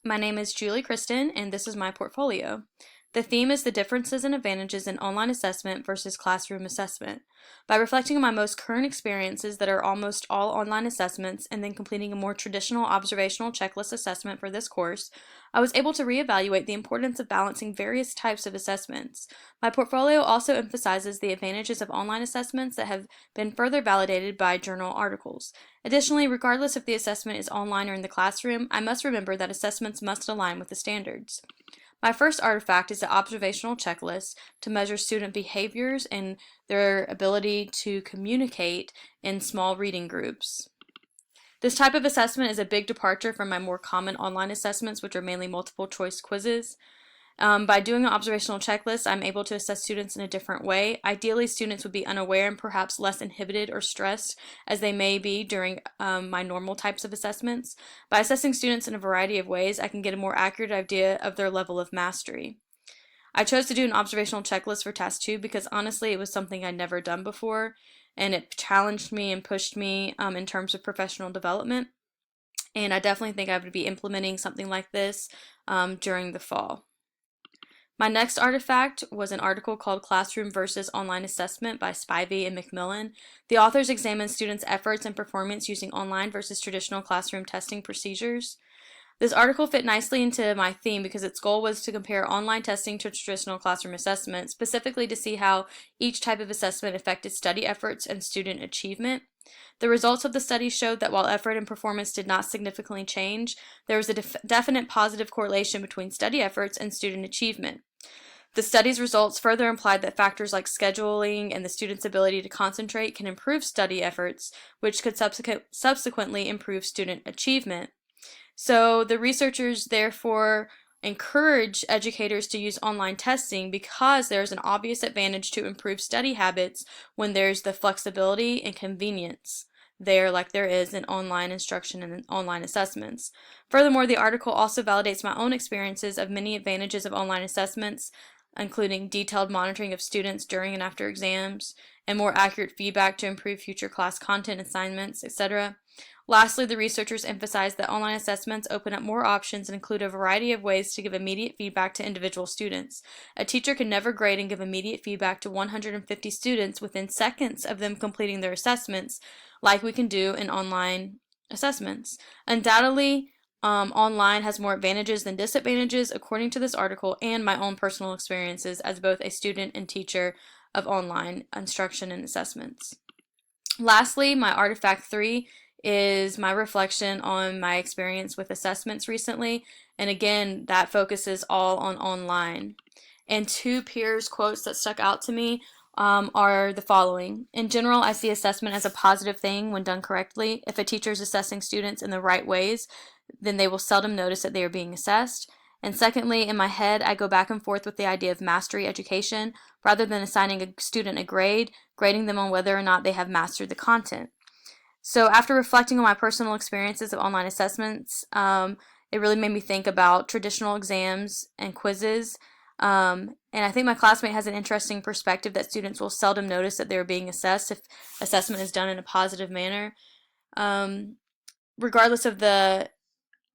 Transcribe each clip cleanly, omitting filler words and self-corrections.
My name is Kristin, and this is my portfolio. The theme is the differences and advantages in online assessment versus classroom assessment. By reflecting on my most current experiences that are almost all online assessments and then completing a more traditional observational checklist assessment for this course, I was able to reevaluate the importance of balancing various types of assessments. My portfolio also emphasizes the advantages of online assessments that have been further validated by journal articles. Additionally, regardless if the assessment is online or in the classroom, I must remember that assessments must align with the standards. My first artifact is the observational checklist to measure student behaviors and their ability to communicate in small reading groups. This type of assessment is a big departure from my more common online assessments, which are mainly multiple choice quizzes. By doing an observational checklist, I'm able to assess students in a different way. Ideally, students would be unaware and perhaps less inhibited or stressed as they may be during my normal types of assessments. By assessing students in a variety of ways, I can get a more accurate idea of their level of mastery. I chose to do an observational checklist for Task 2 because honestly it was something I'd never done before, and it challenged me and pushed me in terms of professional development. And I definitely think I would be implementing something like this during the fall. My next artifact was an article called Classroom versus Online Assessment by Spivey and McMillan. The authors examined students' efforts and performance using online versus traditional classroom testing procedures. This article fit nicely into my theme because its goal was to compare online testing to traditional classroom assessment, specifically to see how each type of assessment affected study efforts and student achievement. The results of the study showed that while effort and performance did not significantly change, there was a definite positive correlation between study efforts and student achievement. The study's results further implied that factors like scheduling and the student's ability to concentrate can improve study efforts, which could subsequently improve student achievement. So the researchers therefore encourage educators to use online testing because there's an obvious advantage to improve study habits when there's the flexibility and convenience there like there is in online instruction and in online assessments. Furthermore, the article also validates my own experiences of many advantages of online assessments, including detailed monitoring of students during and after exams, and more accurate feedback to improve future class content assignments, etc. Lastly, the researchers emphasized that online assessments open up more options and include a variety of ways to give immediate feedback to individual students. A teacher can never grade and give immediate feedback to 150 students within seconds of them completing their assessments, like we can do in online assessments. Undoubtedly, online has more advantages than disadvantages, according to this article and my own personal experiences as both a student and teacher of online instruction and assessments. Lastly, my artifact 3 is my reflection on my experience with assessments recently, and again, that focuses all on online. And two peers' quotes that stuck out to me are the following. In general, I see assessment as a positive thing when done correctly. If a teacher is assessing students in the right ways, then they will seldom notice that they are being assessed. And secondly, in my head, I go back and forth with the idea of mastery education. Rather than assigning a student a grade, grading them on whether or not they have mastered the content. So after reflecting on my personal experiences of online assessments, it really made me think about traditional exams and quizzes. And I think my classmate has an interesting perspective that students will seldom notice that they're being assessed if assessment is done in a positive manner. Regardless of the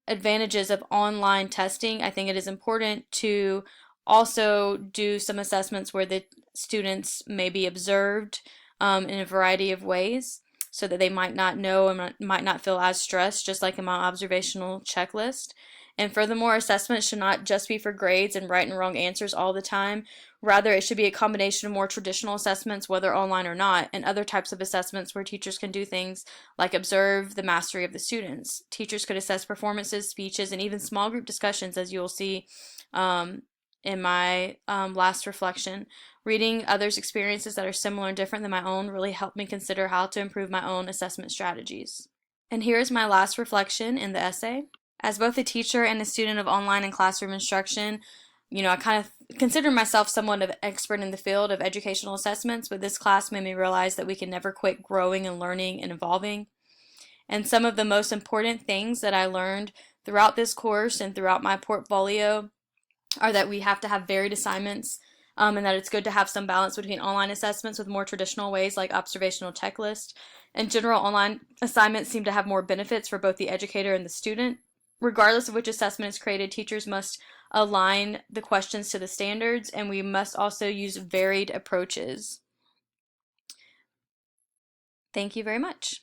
advantages of online testing, I think it is important to also do some assessments where the students may be observed in a variety of ways so that they might not know and might not feel as stressed, just like in my observational checklist. And furthermore, assessment should not just be for grades and right and wrong answers all the time. Rather, it should be a combination of more traditional assessments, whether online or not, and other types of assessments where teachers can do things like observe the mastery of the students. Teachers could assess performances, speeches, and even small group discussions, as you will see in my last reflection. Reading others' experiences that are similar and different than my own really helped me consider how to improve my own assessment strategies. And here is my last reflection in the essay. As both a teacher and a student of online and classroom instruction, I kind of consider myself somewhat of an expert in the field of educational assessments, but this class made me realize that we can never quit growing and learning and evolving. And some of the most important things that I learned throughout this course and throughout my portfolio are that we have to have varied assignments, and that it's good to have some balance between online assessments with more traditional ways like observational checklist. In general, online assignments seem to have more benefits for both the educator and the student. regardless of which assessment is created, teachers must align the questions to the standards, and we must also use varied approaches. Thank you very much.